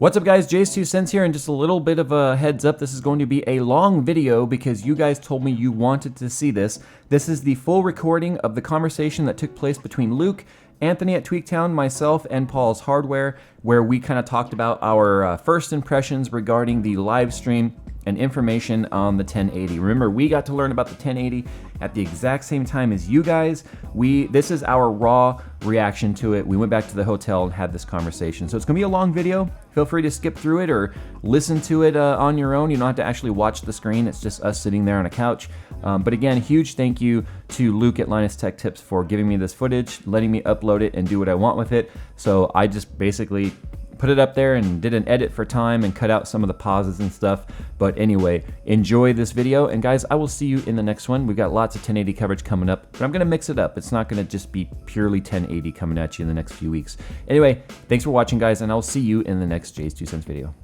What's up guys, JayzTwoCents here, and just a little bit of a heads up, this is going to be a long video because you guys told me you wanted to see this. This is the full recording of the conversation that took place between Luke, Anthony at Tweaktown, myself, and Paul's Hardware, where we kind of talked about our first impressions regarding the live stream and information on the 1080. Remember, we got to learn about the 1080 at the exact same time as you guys. This is our raw reaction to it. We went back to the hotel and had this conversation. So it's gonna be a long video. Feel free to skip through it or listen to it on your own. You don't have to actually watch the screen. It's just us sitting there on a couch. But again, huge thank you to Luke at Linus Tech Tips for giving me this footage, letting me upload it and do what I want with it. So I just basically put it up there and did an edit for time and cut out some of the pauses and stuff. But anyway, enjoy this video. And guys, I will see you in the next one. We've got lots of 1080 coverage coming up, but I'm gonna mix it up. It's not gonna just be purely 1080 coming at you in the next few weeks. Anyway, thanks for watching guys, and I'll see you in the next JayzTwoCents video.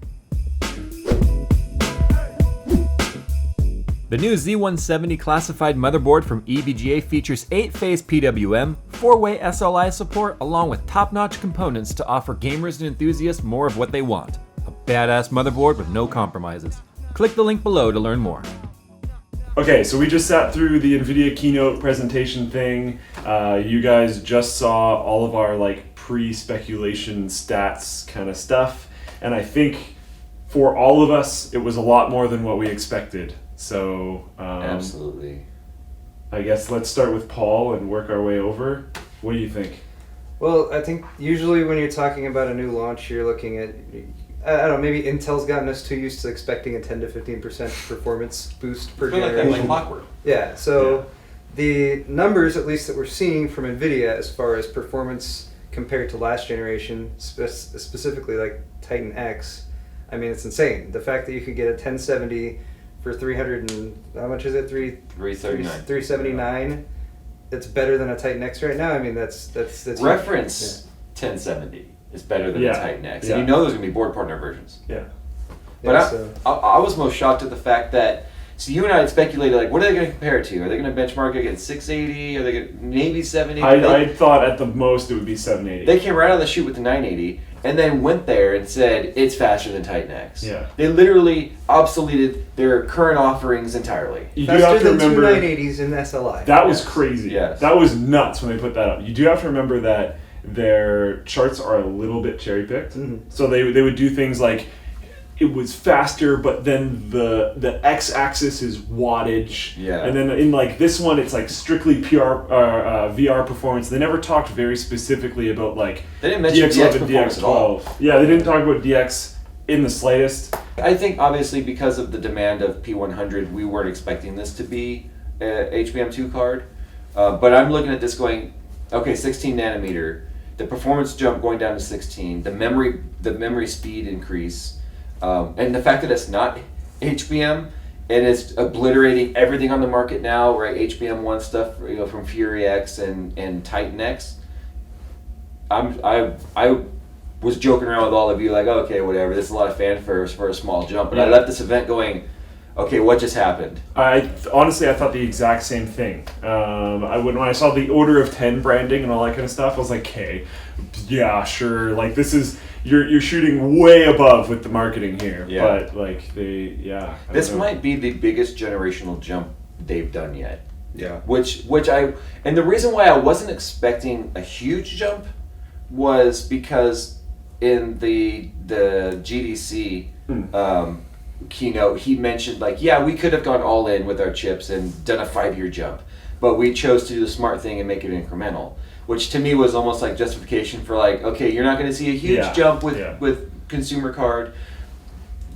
The new Z170 classified motherboard from EVGA features 8-phase PWM, 4-way SLI support, along with top-notch components to offer gamers and enthusiasts more of what they want. A badass motherboard with no compromises. Click the link below to learn more. Okay, so we just sat through the NVIDIA Keynote presentation thing. You guys just saw all of our pre-speculation stats kind of stuff. And I think for all of us, it was a lot more than what we expected. So absolutely. I guess let's start with Paul and work our way over. What do you think? Well, I think usually when you're talking about a new launch, you're looking at, I don't know, maybe Intel's gotten us too used to expecting a 10 to 15% performance boost per generation. Like clockwork. Yeah, so the numbers, at least that we're seeing from NVIDIA as far as performance compared to last generation, specifically like Titan X, I mean, it's insane. The fact that you could get a 1070 for 300 and how much is it? 379. That's better than a Titan X right now. I mean, that's reference 1070 is better than a Titan X. Yeah. And you know there's gonna be board partner versions. Yeah. But I was most shocked at the fact that, so you and I had speculated, what are they gonna compare it to? Are they gonna benchmark it against 680? Are they gonna maybe 780? I thought at the most it would be 780. They came right on the shoot with the 980. And then went there and said it's faster than Titan X. Yeah. They literally obsoleted their current offerings entirely. You do have to remember, two 980s in SLI. That was crazy. Yes. That was nuts when they put that up. You do have to remember that their charts are a little bit cherry picked. Mm-hmm. So they would do things like it was faster, but then the x-axis is wattage. Yeah. And then in this one, it's strictly VR performance. They never talked very specifically about they didn't mention DX11, DX at all. DX12. Yeah, they didn't talk about DX in the slightest. I think obviously because of the demand of P100, we weren't expecting this to be a HBM2 card. But I'm looking at this going, okay, 16 nanometer, the performance jump going down to 16, the memory speed increase. And the fact that it's not HBM and it's obliterating everything on the market now, right? HBM1 stuff, from Fury X and Titan X. I was joking around with all of you, okay, whatever. This is a lot of fanfare for a small jump, but I left this event going, okay, what just happened? Honestly, I thought the exact same thing. When I saw the Order of 10 branding and all that kind of stuff, I was like, okay, yeah, sure. This is. You're shooting way above with the marketing here, but this might be the biggest generational jump they've done yet. Yeah. And the reason why I wasn't expecting a huge jump was because in the GDC keynote, he mentioned we could have gone all in with our chips and done a 5-year jump, but we chose to do the smart thing and make it incremental. Which to me was almost like justification for okay, you're not going to see a huge jump with consumer card,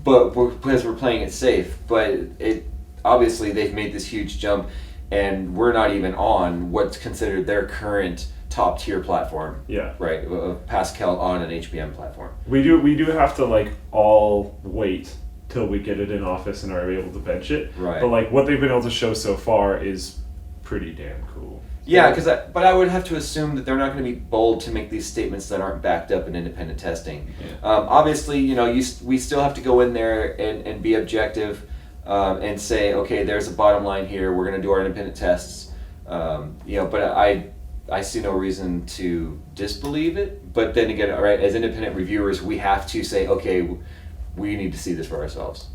but because we're playing it safe. But it obviously they've made this huge jump, and we're not even on what's considered their current top tier platform. Yeah. Right. Pascal on an HBM platform. We do have to all wait till we get it in office and are able to bench it. Right. But what they've been able to show so far is pretty damn cool. Yeah, but I would have to assume that they're not going to be bold to make these statements that aren't backed up in independent testing. Yeah. Obviously, we still have to go in there and be objective and say, okay, there's a bottom line here. We're going to do our independent tests. But I see no reason to disbelieve it. But then again, all right, as independent reviewers, we have to say, okay, we need to see this for ourselves.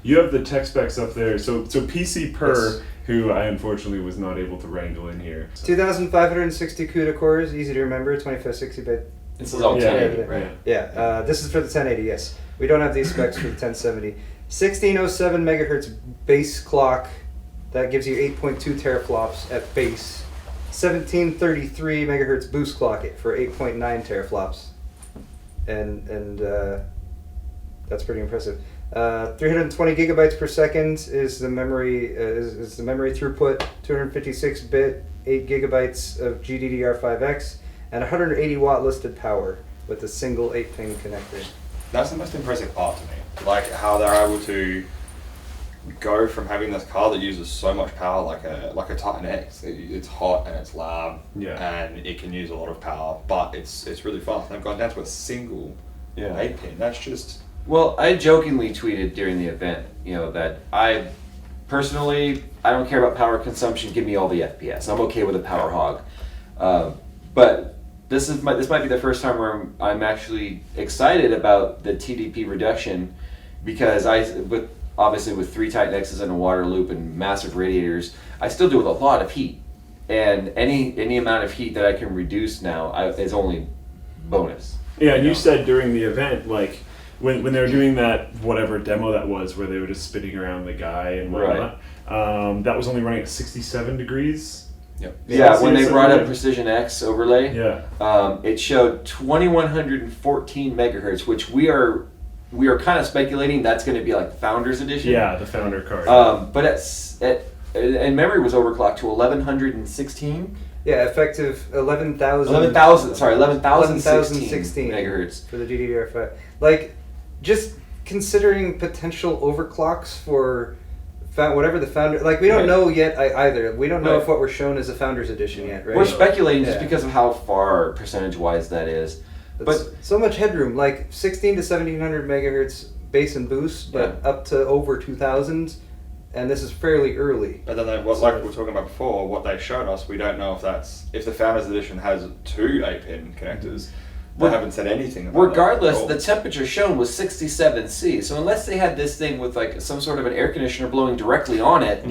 You have the tech specs up there. So PC Per, Yes. who I unfortunately was not able to wrangle in here. 2,560 CUDA cores, easy to remember, 2560-bit. This is all Yeah, 1080, yeah, right? Yeah, this is for the 1080, yes. We don't have these specs for the 1070. 1607 megahertz base clock, that gives you 8.2 teraflops at base. 1733 megahertz boost clock for 8.9 teraflops. And that's pretty impressive. 320 gigabytes per second is the memory is the memory throughput. 256-bit, 8 gigabytes of GDDR5X, and 180 watt listed power with a single 8-pin connector. That's the most impressive part to me. Like how they're able to go from having this car that uses so much power, like a Titan X. It's hot and it's loud, and it can use a lot of power, but it's really fast. And they've gone down to a single 8-pin. That's just. Well, I jokingly tweeted during the event, that I personally, I don't care about power consumption. Give me all the FPS. I'm okay with a power hog. But this might be the first time where I'm actually excited about the TDP reduction, because obviously with 3 Titan X's and a water loop and massive radiators, I still deal with a lot of heat, and any amount of heat that I can reduce now is only bonus. Yeah, and you said during the event, like, when they were doing that, whatever demo that was, where they were just spinning around the guy and whatnot, that was only running at 67 degrees. Yep. Yeah, when they brought up Precision X overlay, it showed 2114 megahertz, which we are kind of speculating that's going to be like the Founders Edition. Yeah, the Founder card. But and memory was overclocked to 1116. Yeah, effective 11,000. 11,016 megahertz for the GDDR5. Like, just considering potential overclocks for whatever the Founder, like, we don't know yet either. We don't know if what we're shown is a Founders Edition yet, right? We're speculating just because of how far percentage-wise that is. But so much headroom, like 16 to 1700 megahertz base and boost, but up to over 2000, and this is fairly early. But then, like we were talking about before, what they showed us, we don't know if the Founders Edition has 2 8-pin connectors. They haven't said anything about regardless, that the temperature shown was 67 C. So unless they had this thing with like some sort of an air conditioner blowing directly on it,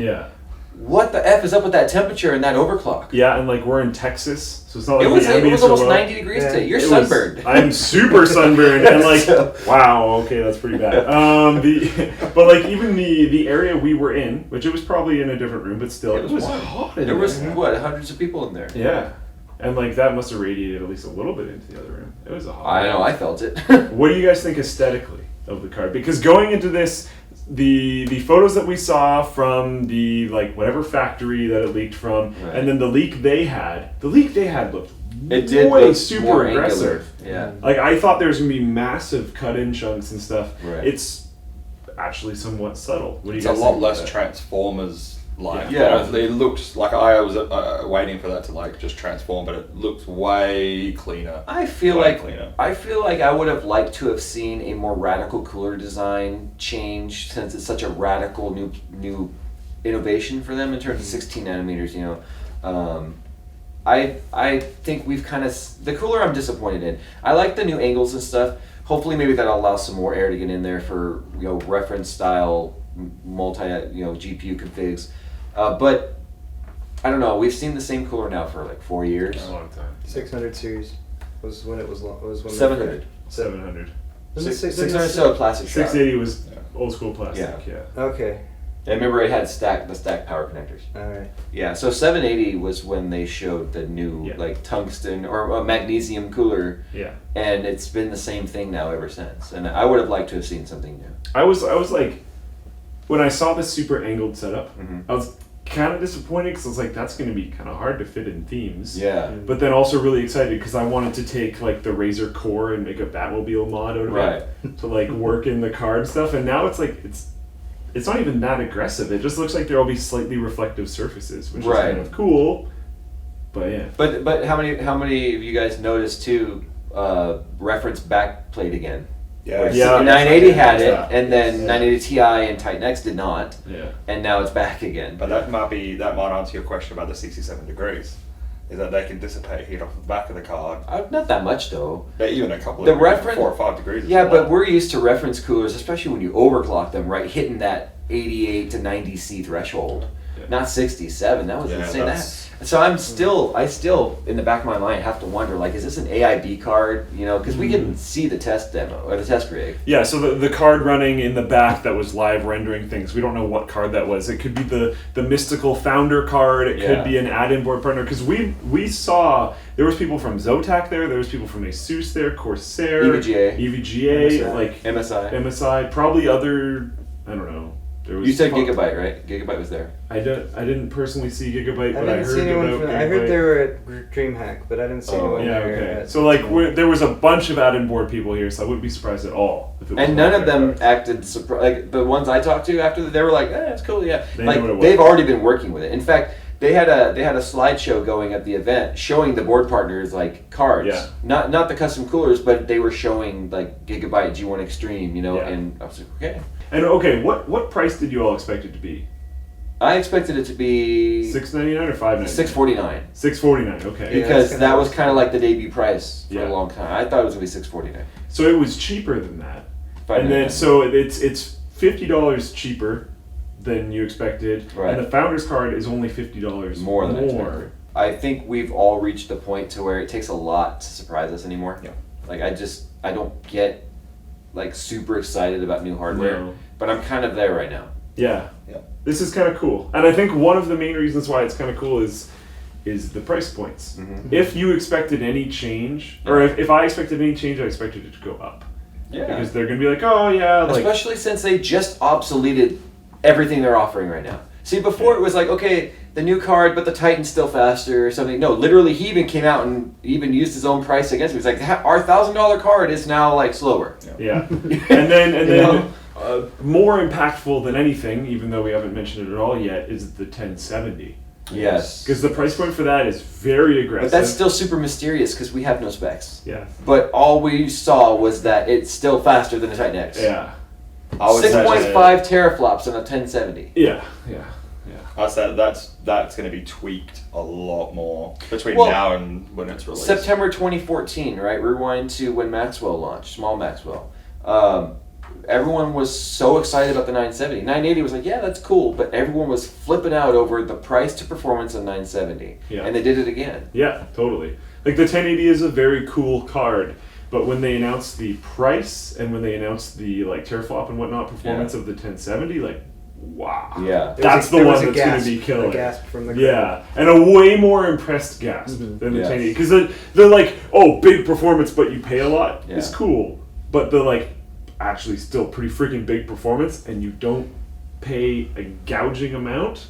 what the F is up with that temperature and that overclock? Yeah, and like we're in Texas, so it's not like it was almost 90 degrees today. You're sunburned. I'm super sunburned, and like, wow, okay, that's pretty bad. But like even the area we were in, which it was probably in a different room, but still, it was hot. There was hundreds of people in there. Yeah. And like that must have radiated at least a little bit into the other room. It was a hot. I know, I felt it. What do you guys think aesthetically of the card? Because going into this, the photos that we saw from the like whatever factory that it leaked from, and then the leak they had looked way super aggressive. Yeah. Like I thought there was gonna be massive cut-in chunks and stuff. Right. It's actually somewhat subtle. What do you It's guys a lot think less about that? Transformers. Yeah. It looks like I was waiting for that to like just transform, but it looks way cleaner. I feel like I would have liked to have seen a more radical cooler design change, since it's such a radical new innovation for them in terms of 16 nanometers. I think we've kind of the cooler I'm disappointed in. I like the new angles and stuff. Hopefully, maybe that'll allow some more air to get in there for reference style multi GPU configs. But I don't know. We've seen the same cooler now for like 4 years. A long time. 600 series was when it was when 700. 700. 600 still a plastic shroud. 680 was old school plastic. Yeah. Okay. And remember, it had the stacked power connectors. All right. Yeah, so 780 was when they showed the new like tungsten or a magnesium cooler. Yeah. And it's been the same thing now ever since. And I would have liked to have seen something new. I was like, when I saw the super angled setup, I was kind of disappointed because I was like, that's going to be kind of hard to fit in themes. Yeah. But then also really excited because I wanted to take like the Razer core and make a Batmobile mod out of it to like work in the car and stuff. And now it's like it's not even that aggressive. It just looks like there'll be slightly reflective surfaces, which is kind of cool. But yeah. But how many of you guys noticed too? Reference backplate again. Yeah. 980 had it, and then 980 Ti and Titan X did not. Yeah. And now it's back again. But that might answer your question about the 67 degrees. is that they can dissipate heat off the back of the card. Not that much though. They're even a couple The of degrees, reference- 4 or 5 degrees. Yeah, but we're used to reference coolers, especially when you overclock them, right? Hitting that 88 to 90 C threshold, not 67. That was insane. So I still in the back of my mind have to wonder, like, is this an AIB card? You know, because we didn't see the test demo or the test rig. Yeah, so the card running in the back that was live rendering things, we don't know what card that was. It could be the mystical founder card. It could be an add-in board partner. Because we saw, there was people from Zotac there was people from Asus there, Corsair, EVGA, like MSI, probably other, I don't know. There was You said Gigabyte, right? Gigabyte was there. I didn't personally see Gigabyte, but I didn't heard see anyone about from, Gigabyte. I heard they were at DreamHack, but I didn't see anyone Yeah, there. okay. At So like there was a bunch of add-in board people here, so I wouldn't be surprised at all if it was And none of them acted surprised. Like the ones I talked to after, they were like, "It's cool, yeah." They knew what it Like was. they've already been working with it. In fact, they had a slideshow going at the event showing the board partners like cards, not the custom coolers, but they were showing like Gigabyte G1 Extreme, you know. And I was like, okay. And okay, what price did you all expect it to be? I expected it to be $699 or $599? $649. $649, okay. Because that was kind of like the debut price for Yeah. a long time. I thought it was gonna be $649. So it was cheaper than that. And then so it's $50 cheaper than you expected. Right. And the founder's card is only $50 More than I expected. I think we've all reached the point to where it takes a lot to surprise us anymore. Yeah. Like I don't get like super excited about new hardware, No. but I'm kind of there right now. Yeah. Yeah. This is kind of cool. And I think one of the main reasons why it's kind of cool is the price points. Mm-hmm. If you expected any change, or if I expected any change, I expected it to go up. Yeah. Because they're going to be like, oh yeah, like... Especially since they just obsoleted everything they're offering right now. See, before it was like, okay, the new card, but the Titan's still faster or something. No, literally, he even came out and even used his own price against me. He's like, our $1,000 card is now like slower. Yeah. and then more impactful than anything, even though we haven't mentioned it at all yet, is the 1070. Yes. Because the price point for that is very aggressive. But that's still super mysterious because we have no specs. Yeah. But all we saw was that it's still faster than the Titan X. Yeah. 6.5 teraflops on a 1070. Yeah. I said that's going to be tweaked a lot more between Well, now and when it's released. September 2014, right? Rewind to when Maxwell launched, small Maxwell. Everyone was so excited about the 970. 980 was like, yeah, that's cool, but everyone was flipping out over the price to performance of 970. Yeah. And they did it again. Yeah, totally. Like the 1080 is a very cool card, but when they announced the price and when they announced the like teraflop and whatnot performance of the 1070, like, wow. Yeah. That's the one that's going to be killing. A gasp from the crowd. Yeah, and a way more impressed gasp than the Yes. 1080. Because they're like, oh, big performance, but you pay a lot. Yeah. It's cool. But the like, actually still pretty freaking big performance, and you don't pay a gouging amount.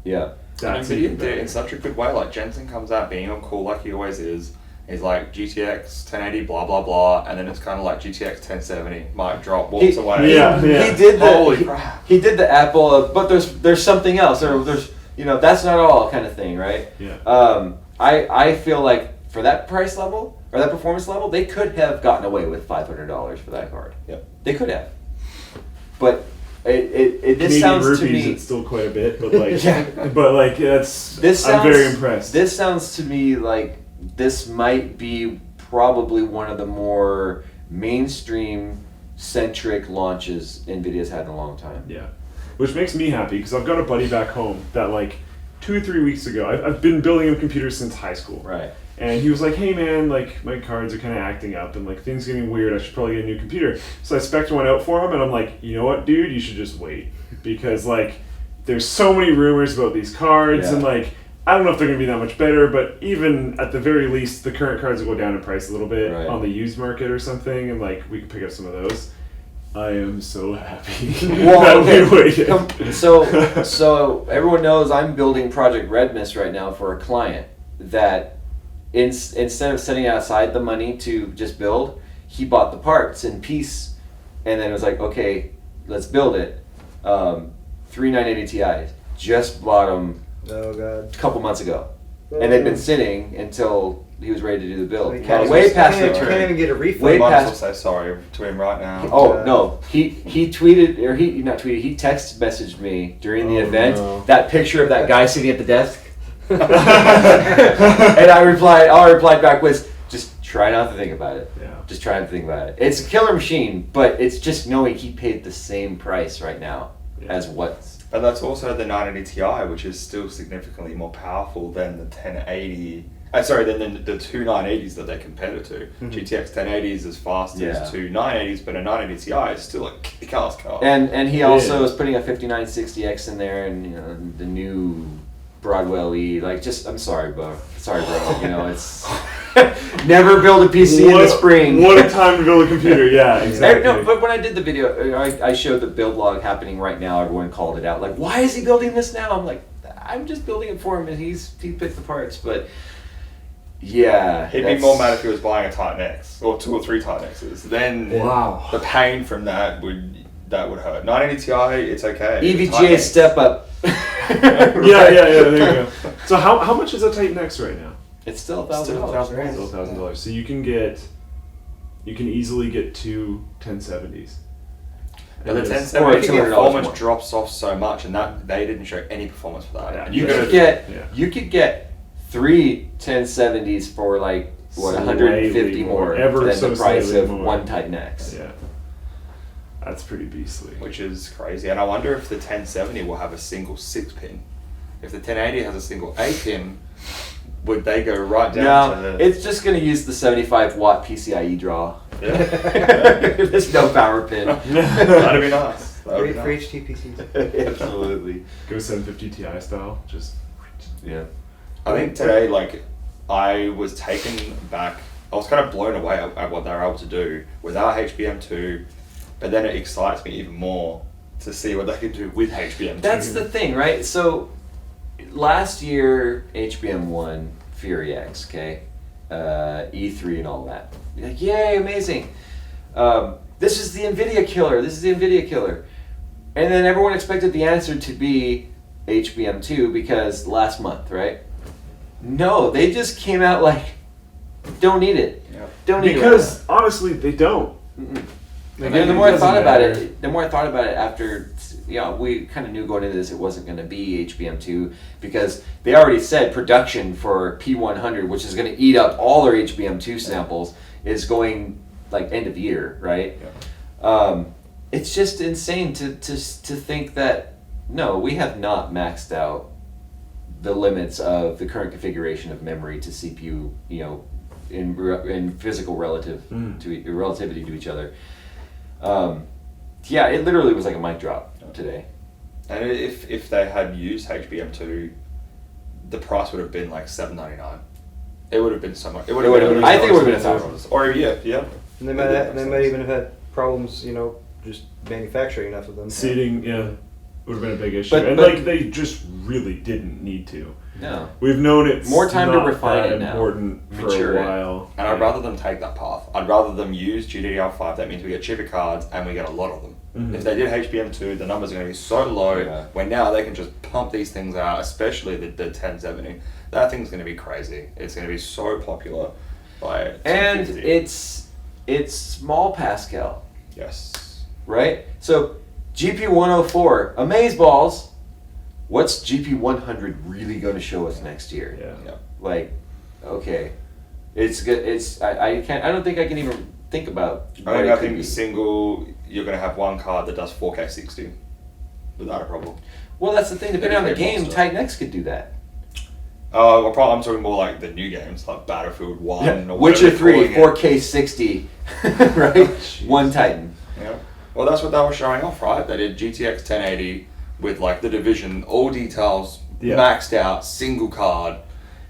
Yeah. That's NVIDIA even did it better. in such a good way. Like Jensen comes out being all cool like he always is. He's like GTX 1080, blah blah blah, and then it's kind of like GTX 1070. Mic drop, walks away. Yeah. He did the Holy crap. he did the Apple of, but there's something else, or there's that's not all kind of thing, right? Yeah. I feel like for that price level or that performance level, they could have gotten away with $500 for that card. Yep. They could have, but this Canadian sounds rupees, to me. it's still quite a bit, but like, Yeah. but like that's. This I'm sounds, very impressed. This sounds to me like this might be probably one of the more mainstream centric launches NVIDIA's had in a long time. Yeah, which makes me happy because I've got a buddy back home that like 2 or 3 weeks ago, I've been building him computers since high school. Right. And he was like, hey man, like my cards are kind of acting up and like things getting weird. I should probably get a new computer. So I spec'd one out for him and I'm like, you know what, dude, you should just wait because like there's so many rumors about these cards and like I don't know if they're going to be that much better, but even at the very least, the current cards will go down in price a little bit on the used market or something, and like we can pick up some of those. I am so happy that we waited. So everyone knows I'm building Project Red Mist right now for a client that instead of setting aside the money to just build, he bought the parts in piece, and then it was like, okay, let's build it. 3 980 Ti's, just bought them. Oh god. A couple months ago, and they'd been sitting until he was ready to do the build. He can't Way even- past can't return. even get a refund. Way Might past- as well say sorry to him right now. Oh no, he tweeted or he not tweeted. He text messaged me during the event no. that picture of that guy sitting at the desk. And I replied back was, just try not to think about it. Yeah. Just try not to think about it. It's a killer machine, but it's just knowing he paid the same price right now as what's. But that's also the 980 Ti, which is still significantly more powerful than the 1080. Than the two 980s that they compare it to. GTX 1080 is as fast as two 980s, but a 980 Ti is still a kick-ass car. And he also is putting a 5960X in there, and the new Broadwell E. Like, just I'm sorry, bro. It's never build a PC in the spring. What a time to build a computer. Yeah, exactly. No, but when I did the video, I showed the build log happening right now. Everyone called it out. Like, why is he building this now? I'm like, I'm just building it for him, and he picked the parts, but. Yeah, he'd be more mad if he was buying a Titan X or 2 or 3 Titan X's. Then the pain from that would hurt. 980 Ti, it's okay. EVGA step up. Yeah, there you go. So how much is a Titan X right now? It's still $1,000. Still $1,000. So you can easily get two 1070s. But the 1070 performance drops off so much, and that they didn't show any performance for that. Yeah. You could get 3 1070s for like what 150 more than the price of one Titan X. Yeah, that's pretty beastly. Which is crazy, and I wonder if the 1070 will have a single 6-pin. If the 1080 has a single 8-pin, would they go right down to the... it's just going to use the 75-watt PCIe draw. Yeah. There's no power pin. That'd be nice. Great for HTPCs. Absolutely. Go 750 Ti style. Just yeah. I think today, I was taken back. I was kind of blown away at what they were able to do without HBM2, but then it excites me even more to see what they can do with HBM2. That's the thing, right? So, last year, HBM1, Fury X, okay? E3 and all that. You're like, yay, amazing. This is the NVIDIA killer. And then everyone expected the answer to be HBM2 because last month, right? No, they just came out like, don't need it. Yep. Don't need it. Because honestly, they don't. And the more I thought about it, after we kind of knew going into this it wasn't going to be HBM2 because they already said production for P100, which is going to eat up all their HBM2 samples, is going like end of year, right? Yeah. It's just insane to think that no, we have not maxed out the limits of the current configuration of memory to CPU, in physical relativity to each other. It literally was like a mic drop today. And if they had used HBM2, the price would have been like $799. It would have been so much. I think it would have been $1,000. Or yeah. And they might even have had problems, just manufacturing enough of them. Seating, would have been a big issue. But they just really didn't need to. No. We've known it's more time not to refine it now. Important for a while. And I'd rather them take that path. I'd rather them use GDDR5. That means we get cheaper cards and we get a lot of them. Mm-hmm. If they did HBM2, the numbers are going to be so low. When now they can just pump these things out, especially the 1070. That thing's going to be crazy. It's going to be so popular by. And it's small Pascal. Yes. Right. So GP104, amazeballs. What's GP100 really going to show us next year? Yeah. Like, okay, it's good. I don't think I can even think about. I think single. You're going to have one card that does 4K 60 without a problem. Well, that's the thing. Depending on the game, Titan X could do that. I'm talking more like the new games, like Battlefield 1 or Witcher 3, 4K 60, right? One Titan. Yeah. Well, that's what they were showing off, right? They did GTX 1080 with like the Division, all details maxed out, single card,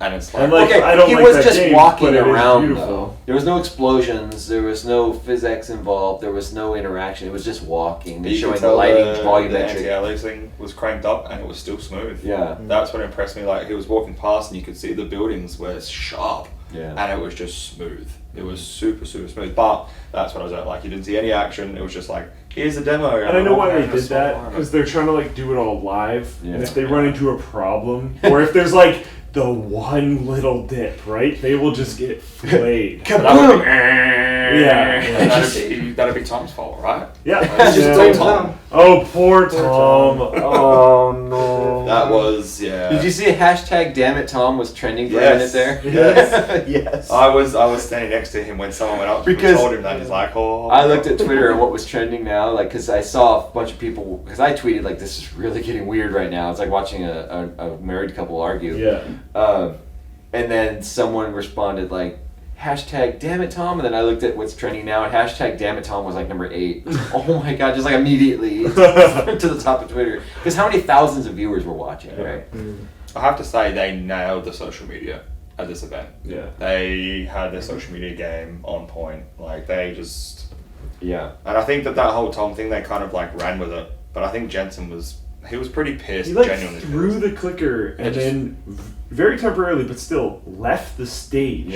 and it's like, okay, I don't he like was that just game, walking but it is around beautiful. though. There was no explosions, there was no physics involved, there was no interaction. It was just walking and showing the lighting volumetric. The anti-aliasing was cranked up and it was still smooth. Yeah. That's what impressed me. Like he was walking past and you could see the buildings were sharp. Yeah. And it was just smooth. It was super, super smooth. But that's what I was at. Like you didn't see any action. It was just like, here's a demo. And I know why they did that, because they're trying to like do it all live. Yeah. And if they run into a problem, or if there's like the one little dip, right, they will just get flayed. Kaboom! That'd be Tom's fault, right? Yeah. Just Tom. Oh, poor Tom. Oh no. That was, yeah. Did you see a hashtag damn it Tom was trending for a minute there? Yes. Yes. I was standing next to him when someone went up to him and told him that. He's like, oh. I looked at Twitter and what was trending now, like, because I saw a bunch of people, because I tweeted, like, this is really getting weird right now. It's like watching a married couple argue. Yeah. And then someone responded, like, hashtag damn it Tom, and then I looked at what's trending now, and hashtag damn it Tom was like number 8. Oh my god, just like immediately to the top of Twitter. Because how many thousands of viewers were watching, right? I have to say, they nailed the social media at this event. Yeah. They had their social media game on point. Like, they just... Yeah. And I think that whole Tom thing, they kind of like ran with it. But I think Jensen was pretty pissed, He like genuinely threw pissed. the clicker and then very temporarily, but still left the stage,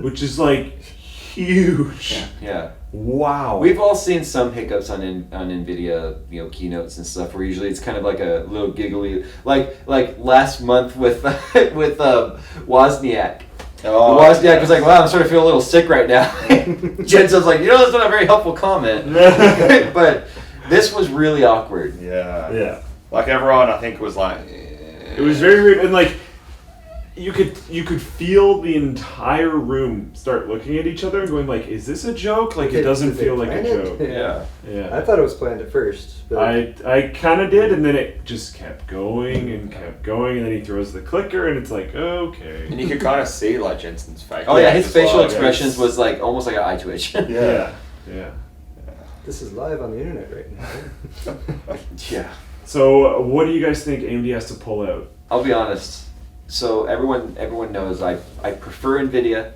which is like huge. Yeah. Wow. We've all seen some hiccups on NVIDIA, keynotes and stuff, where usually it's kind of like a little giggly, like last month with Wozniak. Oh, Wozniak was like, wow, I'm starting to feel a little sick right now. Jensen's like, that's not a very helpful comment. But this was really awkward. Yeah. Yeah. Like, everyone, I think, was like... It was very weird, and like you could feel the entire room start looking at each other and going like, "Is this a joke?" Like, it doesn't Did they feel like a plan it? joke. Yeah. Yeah. I thought it was planned at first. But I kind of did, and then it just kept going, and then he throws the clicker, and it's like, okay. And you could kind of see, like, Jensen's face. Oh yeah, his Just facial like, expressions was like almost like an eye twitch. Yeah. this is live on the internet right now. Yeah. So, what do you guys think AMD has to pull out? I'll be honest. So everyone knows I prefer NVIDIA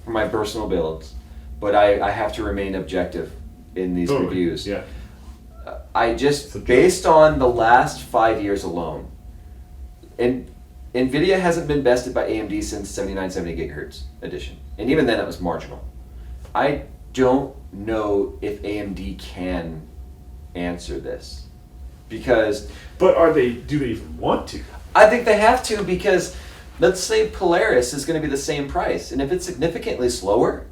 for my personal builds, but I have to remain objective in these reviews. Yeah. I just, based on the last 5 years alone, and NVIDIA hasn't been bested by AMD since 7970 gigahertz edition, and even then it was marginal. I don't know if AMD can answer this, because... But do they even want to? I think they have to, because let's say Polaris is going to be the same price, and if it's significantly slower,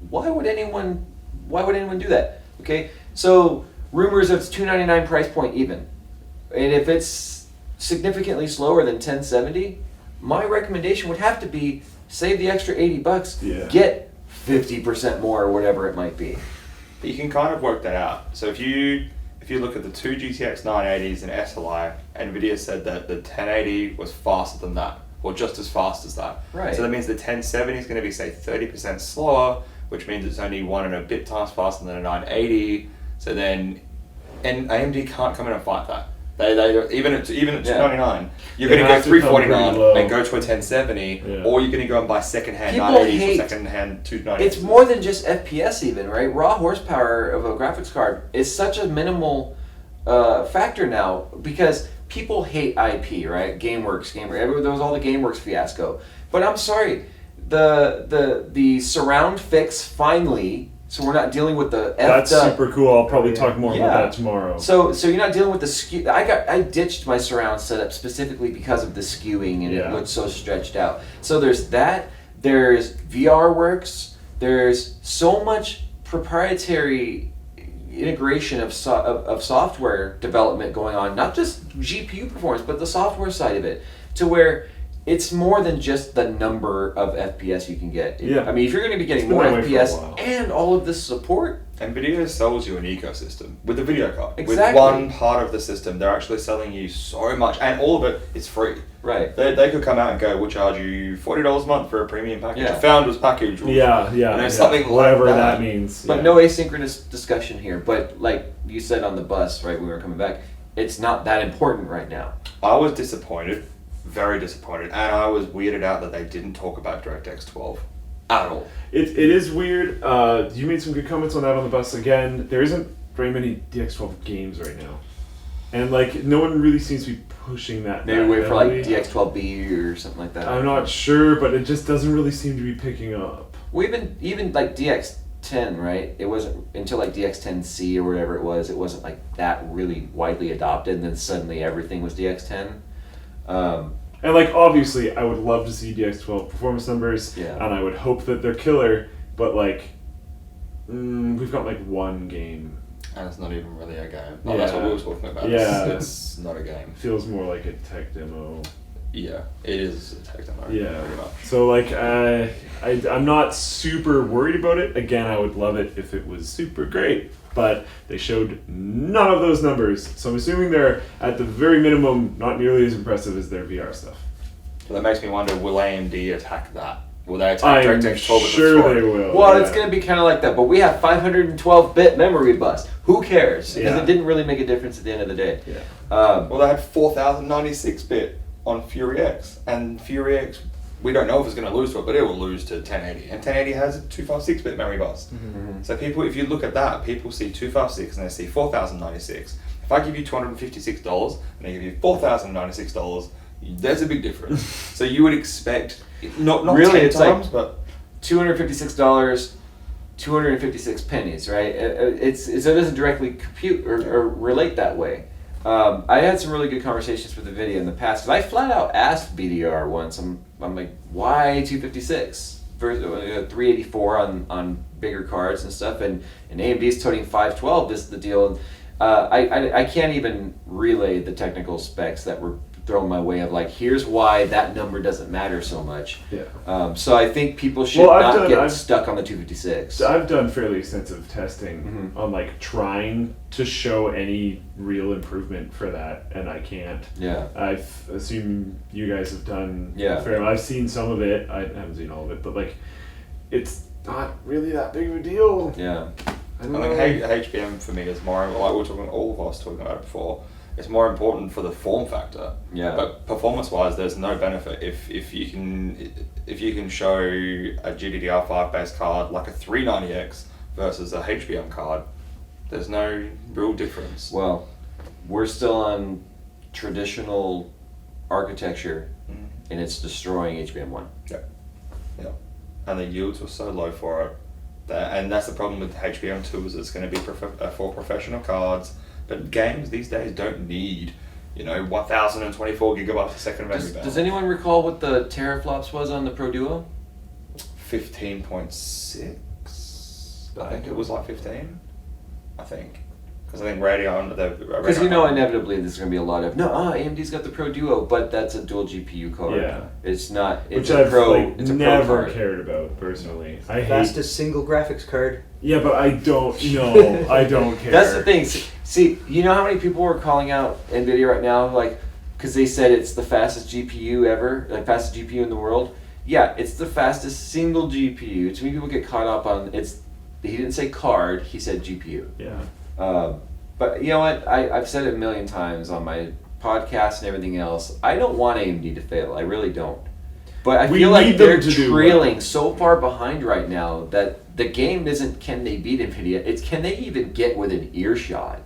why would anyone do that? Okay, so rumors of $299 price point even, and if it's significantly slower than 1070, my recommendation would have to be save the extra $80, get 50% more or whatever it might be. But you can kind of work that out. So if you look at the two GTX 980s and SLI, NVIDIA said that the 1080 was faster than that, or just as fast as that. Right. So that means the 1070 is going to be, say, 30% slower, which means it's only 1 and a bit times faster than a 980. So then, and AMD can't come in and fight that. They even at $299, you're going to go $349 and go to a 1070, or you're going to go and buy secondhand 980s or secondhand $299. It's more than just FPS even, right? Raw horsepower of a graphics card is such a minimal factor now, because people hate IP, right? GameWorks, there was all the GameWorks fiasco. But I'm sorry, the surround fix finally. So we're not dealing with the That's super cool. I'll probably talk more about that tomorrow. So you're not dealing with the skew. I ditched my surround setup specifically because of the skewing, and it looked so stretched out. So there's that. There's VRWorks. There's so much proprietary integration of software development going on, not just GPU performance, but the software side of it, to where it's more than just the number of FPS you can get. I mean, if you're going to be getting more FPS and all of this support... NVIDIA sells you an ecosystem with the video card. Exactly. With one part of the system, they're actually selling you so much, and all of it is free. Right. They could come out and go, we'll charge you $40 a month for a premium package, a founder's package. Or, something whatever like that means. But no asynchronous discussion here. But like you said on the bus, right, when we were coming back, it's not that important right now. I was disappointed. Very disappointed, and I was weirded out that they didn't talk about DirectX 12 at all. It is weird. You made some good comments on that on the bus. Again, there isn't very many DX12 games right now, and like no one really seems to be pushing that. Maybe wait for like DX12B or something like that. I'm not sure, but it just doesn't really seem to be picking up. Well, even like DX10, right? It wasn't until like DX10C or whatever it wasn't like that really widely adopted, and then suddenly everything was DX10. And like obviously I would love to see DX12 performance numbers, and I would hope that they're killer, but like we've got like one game. And it's not even really a game. Oh, that's what we were talking about. Yeah. It's not a game. Feels more like a tech demo. Yeah, it is a tech demo. Yeah. Pretty much. So like, I'm not super worried about it. Again, I would love it if it was super great, but they showed none of those numbers. So I'm assuming they're at the very minimum not nearly as impressive as their VR stuff. So that makes me wonder: will AMD attack that? Will they attack I'm DirectX 12 at the sure front? they will. Well, yeah. it's going to be kind of like that, but we have 512-bit memory bus. Who cares? Because Yeah. it didn't really make a difference at the end of the day. Yeah. Well, they had 4096-bit on Fury X, and Fury X, we don't know if it's going to lose to it, but it will lose to 1080. And 1080 has a 256-bit memory bus. Mm-hmm. So people, if you look at that, people see 256 and they see 4096. If I give you $256 and I give you $4096, there's a big difference. So you would expect not Really, 10 it's times, like- but $256, 256 pennies, right? It doesn't directly compute or relate that way. I had some really good conversations with NVIDIA in the past, because I flat out asked BDR once, I'm like, why 256 versus 384 on bigger cards and stuff, and AMD's toting 512 is the deal. I can't even relay the technical specs that were thrown my way of like, here's why that number doesn't matter so much. Yeah. So I think people should I've get stuck on the 256. So I've done fairly extensive testing Mhm. on like trying to show any real improvement for that, and I can't. Yeah. I assume you guys have done Yeah. fair. I've seen some of it. I haven't seen all of it, but like, it's not really that big of a deal. Yeah. I don't I know. think HBM for me is more, like we were talking, all of us talking about it before, it's more important for the form factor. Yeah. But performance-wise, there's no benefit if you can show a GDDR5 based card like a 390X versus a HBM card. There's no real difference. Well, we're still on traditional architecture, and it's destroying HBM1. Yeah. And the yields were so low for it. And that's the problem with HBM2 is it's going to be for professional cards. But games these days don't need, 1024 gigabytes a second of memory. Does anyone recall what the teraflops was on the Pro Duo? 15.6? I think it was like 15. I think. Because I think Radeon... Because inevitably there's going to be a lot of, AMD's got the Pro Duo, but that's a dual GPU card. Yeah. It's not, it's Which a I've Pro, like it's a never Pro card. cared about personally. I hate. Fastest single graphics card. Yeah, but I don't. No, I don't care. That's the thing. See, you know how many people were calling out NVIDIA right now, like, because they said it's the fastest GPU ever, like fastest GPU in the world? Yeah, it's the fastest single GPU. Too many people get caught up on he didn't say card, he said GPU. Yeah. But you know what? I've said it a million times on my podcast and everything else. I don't want AMD to fail. I really don't. But I We feel like need them they're to do trailing well. so far behind right now that the game isn't can they beat NVIDIA, it's can they even get within earshot.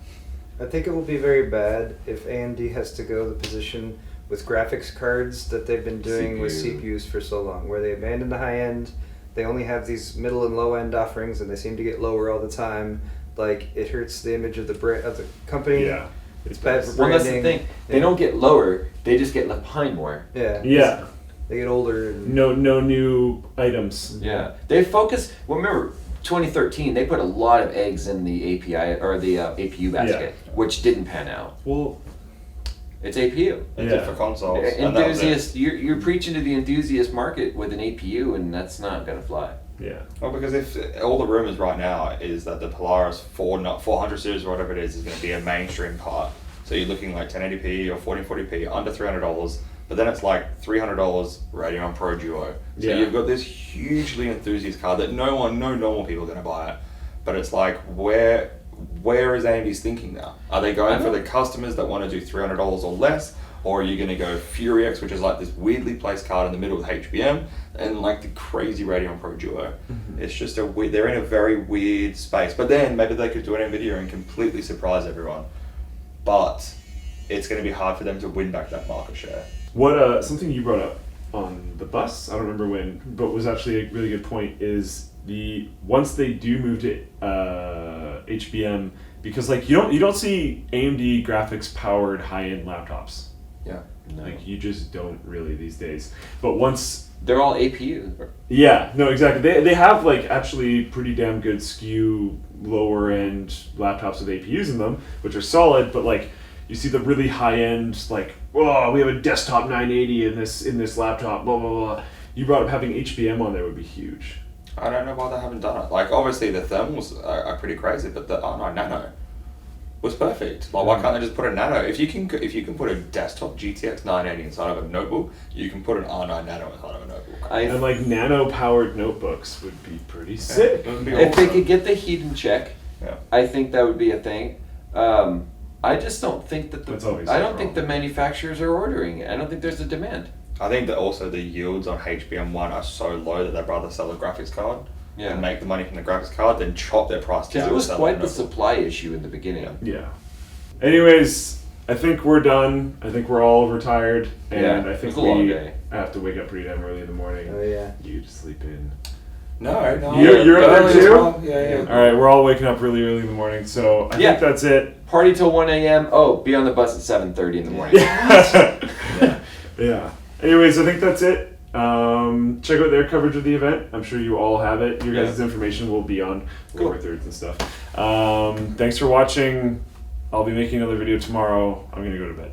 I think it will be very bad if AMD has to go the position with graphics cards that they've been doing with CPU. CPUs for so long, where they abandon the high end, they only have these middle and low end offerings, and they seem to get lower all the time. Like, it hurts the image of the company. Yeah. It's bad for Well, that's the branding. thing. They don't get lower, they just get left behind more. Yeah. Yeah. They get older. And No new items. Yeah. They focus, well, remember, 2013, they put a lot of eggs in the API, or the APU basket, which didn't pan out. Well, It's APU. They Yeah. did for consoles. and that was it. Enthusiast, you're preaching to the enthusiast market with an APU, and that's not gonna fly. yeah. Well, because if all the rumors right now is that the Polaris 400 series or whatever it is going to be a mainstream part. So you're looking like 1080p or 1440p under $300, but then it's like $300 Radeon Pro Duo. So Yeah. you've got this hugely enthusiast card that no normal people are going to buy it. But it's like, where is AMD's thinking now? Are they going for the customers that want to do $300 or less? Or are you going to go Fury X, which is like this weirdly placed card in the middle with HBM, and like the crazy Radeon Pro Duo? It's just they're in a very weird space. But then maybe they could do an NVIDIA and completely surprise everyone. But it's going to be hard for them to win back that market share. What something you brought up on the bus, I don't remember when, but was actually a really good point, is once they do move to HBM, because like you don't see AMD graphics powered high end laptops. Yeah. No. Like you just don't really these days. But once they're all APU. Yeah, no, exactly. They have like actually pretty damn good SKU lower end laptops with APUs in them, which are solid. But like you see the really high end, like oh, we have a desktop 980 in this laptop. Blah blah blah. You brought up having HBM on there would be huge. I don't know why they haven't done it. Like obviously the thermals are pretty crazy, but the R9 Nano was perfect. Like why can't they just put a Nano? If you can put a desktop GTX 980 inside of a notebook, you can put an R9 Nano inside of a notebook. And like nano powered notebooks would be pretty sick. It would be If they awesome. could get the heat in check, Yeah. I think that would be a thing. I just don't think that That's always I the don't think the manufacturers are ordering it. I don't think there's a demand. I think that also the yields on HBM1 are so low that they'd rather sell a graphics card and make the money from the graphics card than chop their price down. Because it was and sell quite it the notebook. supply issue in the beginning. Yeah. Anyways, I think we're done. I think we're all overtired, and Yeah, I it think was a long we day. have to wake up pretty damn early in the morning. Oh yeah. You just sleep in. No. You're up there early as too? well. Yeah. All right, we're all waking up really early in the morning, so I think that's it. Party till 1 a.m. Oh, be on the bus at 7:30 in the morning. Yeah. Anyways, I think that's it. Check out their coverage of the event. I'm sure you all have it. Your guys' information will be on lower thirds and stuff. Thanks for watching. I'll be making another video tomorrow. I'm gonna go to bed.